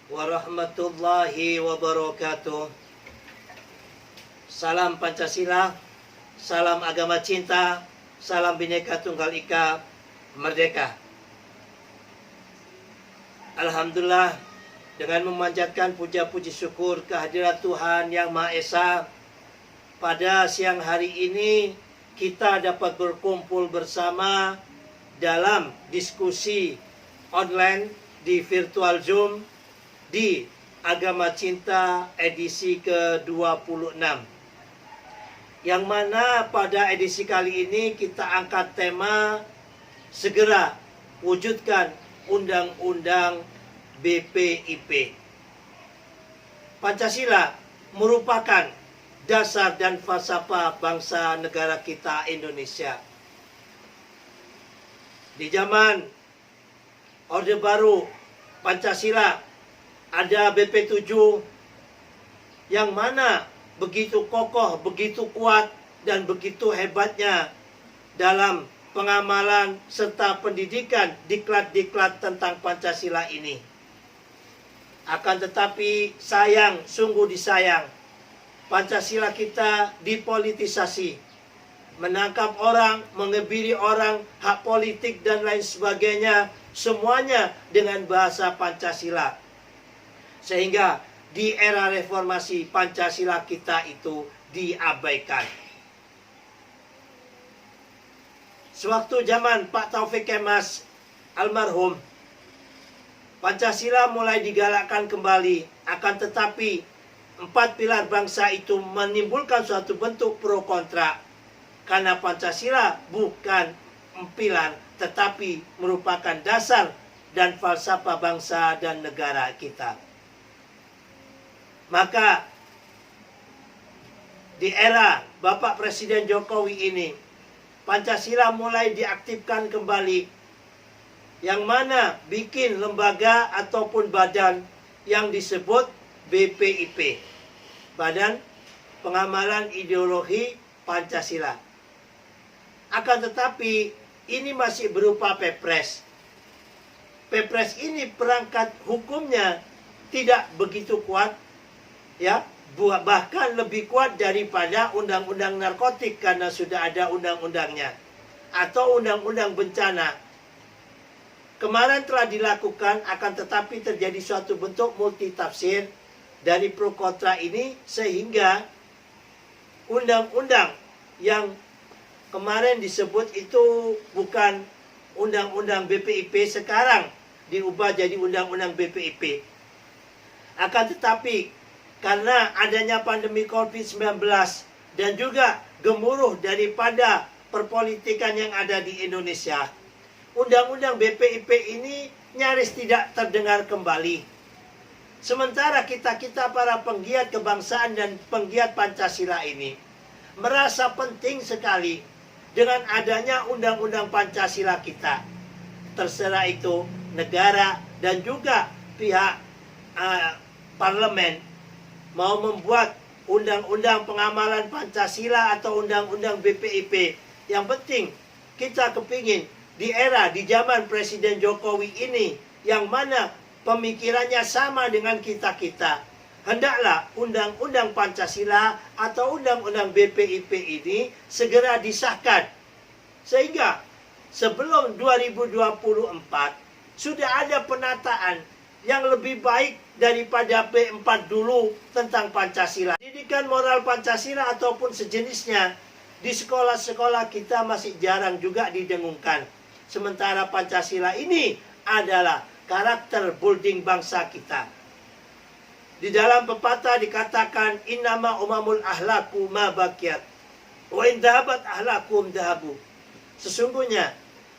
warahmatullahi wabarakatuh. Salam Pancasila, salam agama cinta, salam Bhinneka Tunggal Ika, merdeka. Alhamdulillah, dengan memanjatkan puja-puji syukur kehadirat Tuhan Yang Maha Esa, pada siang hari ini kita dapat berkumpul bersama dalam diskusi online di virtual Zoom di Agama Cinta edisi ke-26. Yang mana pada edisi kali ini kita angkat tema segera wujudkan Undang-Undang BPIP. Pancasila merupakan dasar dan falsafah bangsa negara kita Indonesia. Di zaman Orde Baru Pancasila ada BP7 yang mana begitu kokoh, begitu kuat, dan begitu hebatnya dalam pengamalan serta pendidikan diklat-diklat tentang Pancasila ini. Akan tetapi sayang, sungguh disayang, Pancasila kita dipolitisasi, menangkap orang, mengebiri orang, hak politik dan lain sebagainya, semuanya dengan bahasa Pancasila. Sehingga di era reformasi Pancasila kita itu diabaikan. Sewaktu zaman Pak Taufik Kemas almarhum, Pancasila mulai digalakkan kembali, akan tetapi 4 pilar bangsa itu menimbulkan suatu bentuk pro kontra. Karena Pancasila bukan pilar, tetapi merupakan dasar dan falsafah bangsa dan negara kita. Maka di era Bapak Presiden Jokowi ini, Pancasila mulai diaktifkan kembali, yang mana bikin lembaga ataupun badan yang disebut BPIP, Badan Pengamalan Ideologi Pancasila. Akan tetapi ini masih berupa Pepres. Pepres ini perangkat hukumnya tidak begitu kuat, ya, bahkan lebih kuat daripada undang-undang narkotik karena sudah ada undang-undangnya, atau undang-undang bencana. Kemarin telah dilakukan, akan tetapi terjadi suatu bentuk multitafsir dari pro kontra ini, sehingga undang-undang yang kemarin disebut itu bukan undang-undang BPIP, sekarang diubah jadi undang-undang BPIP. Akan tetapi karena adanya pandemi COVID-19 dan juga gemuruh daripada perpolitikan yang ada di Indonesia, undang-undang BPIP ini nyaris tidak terdengar kembali. Sementara kita para penggiat kebangsaan dan penggiat Pancasila ini merasa penting sekali dengan adanya undang-undang Pancasila kita. Terserah itu negara dan juga pihak parlemen mau membuat undang-undang pengamalan Pancasila atau undang-undang BPIP. Yang penting kita kepingin di era, di zaman Presiden Jokowi ini, yang mana pemikirannya sama dengan kita-kita, hendaklah undang-undang Pancasila atau undang-undang BPIP ini segera disahkan. Sehingga sebelum 2024 sudah ada penataan yang lebih baik daripada P4 dulu tentang Pancasila. Pendidikan moral Pancasila ataupun sejenisnya di sekolah-sekolah kita masih jarang juga didengungkan. Sementara Pancasila ini adalah karakter building bangsa kita. Di dalam pepatah dikatakan, innama umamul ahlaku ma bakyat wa in dhahabat ahlakum dhahabu. Sesungguhnya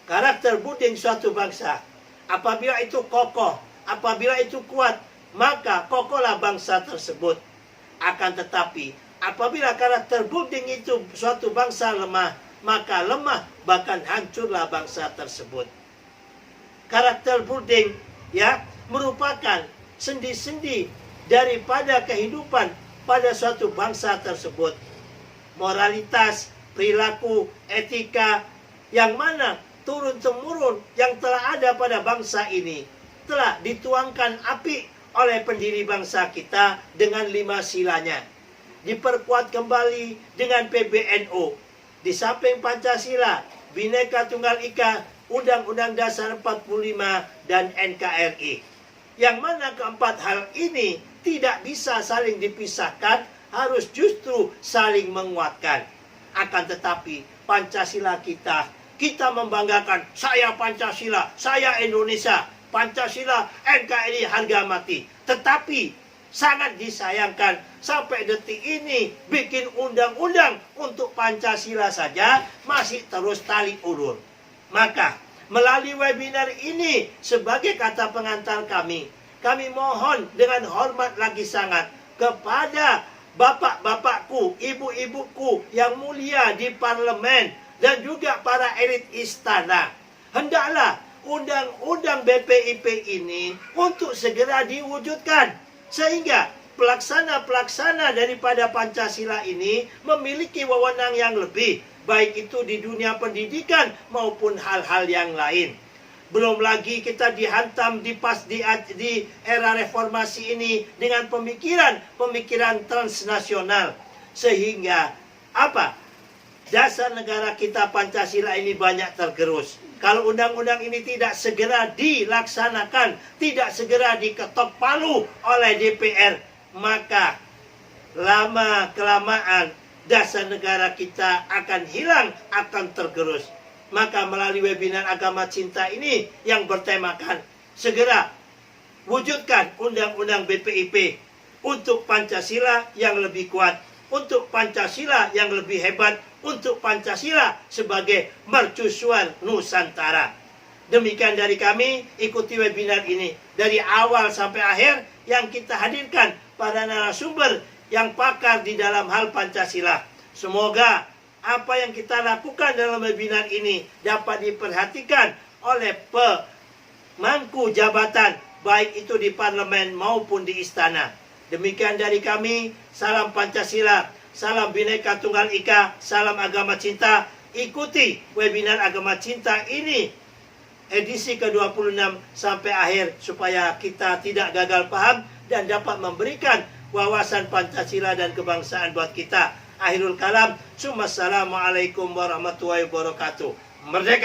karakter building suatu bangsa, apabila itu kokoh, apabila itu kuat, maka kokohlah bangsa tersebut. Akan tetapi apabila karakter building itu suatu bangsa lemah, maka lemah bahkan hancurlah bangsa tersebut. Karakter building, ya, merupakan sendi-sendi daripada kehidupan pada suatu bangsa tersebut. Moralitas, perilaku, etika yang mana turun-temurun yang telah ada pada bangsa ini telah dituangkan apik oleh pendiri bangsa kita dengan 5 silanya. Diperkuat kembali dengan PBNU. Di samping Pancasila, Bhinneka Tunggal Ika, Undang-Undang Dasar 45, dan NKRI. Yang mana keempat hal ini tidak bisa saling dipisahkan, harus justru saling menguatkan. Akan tetapi Pancasila kita membanggakan, saya Pancasila, saya Indonesia, Pancasila, NKRI harga mati. Tetapi sangat disayangkan sampai detik ini bikin undang-undang untuk Pancasila saja masih terus tarik ulur. Maka melalui webinar ini sebagai kata pengantar kami mohon dengan hormat lagi sangat kepada bapak-bapakku, ibu-ibuku yang mulia di parlemen dan juga para elit istana. Hendaklah undang-undang BPIP ini untuk segera diwujudkan sehingga pelaksana-pelaksana daripada Pancasila ini memiliki wewenang yang lebih, baik itu di dunia pendidikan maupun hal-hal yang lain. Belum lagi kita dihantam di era reformasi ini dengan pemikiran transnasional. Sehingga dasar negara kita Pancasila ini banyak tergerus. Kalau undang-undang ini tidak segera dilaksanakan, tidak segera diketok palu oleh DPR, maka lama-kelamaan dasar negara kita akan hilang, akan tergerus. Maka melalui webinar Agama Cinta ini yang bertemakan segera wujudkan undang-undang BPIP untuk Pancasila yang lebih kuat, untuk Pancasila yang lebih hebat, untuk Pancasila sebagai mercusuar Nusantara. Demikian dari kami, ikuti webinar ini dari awal sampai akhir yang kita hadirkan para narasumber yang pakar di dalam hal Pancasila. Semoga apa yang kita lakukan dalam webinar ini dapat diperhatikan oleh pemangku jabatan, baik itu di parlemen maupun di istana. Demikian dari kami, salam Pancasila, salam Bhinneka Tunggal Ika, salam Agama Cinta. Ikuti webinar Agama Cinta ini edisi ke-26 sampai akhir supaya kita tidak gagal paham dan dapat memberikan wawasan Pancasila dan kebangsaan buat kita. Akhirul kalam, assalamualaikum warahmatullahi wabarakatuh. Merdeka!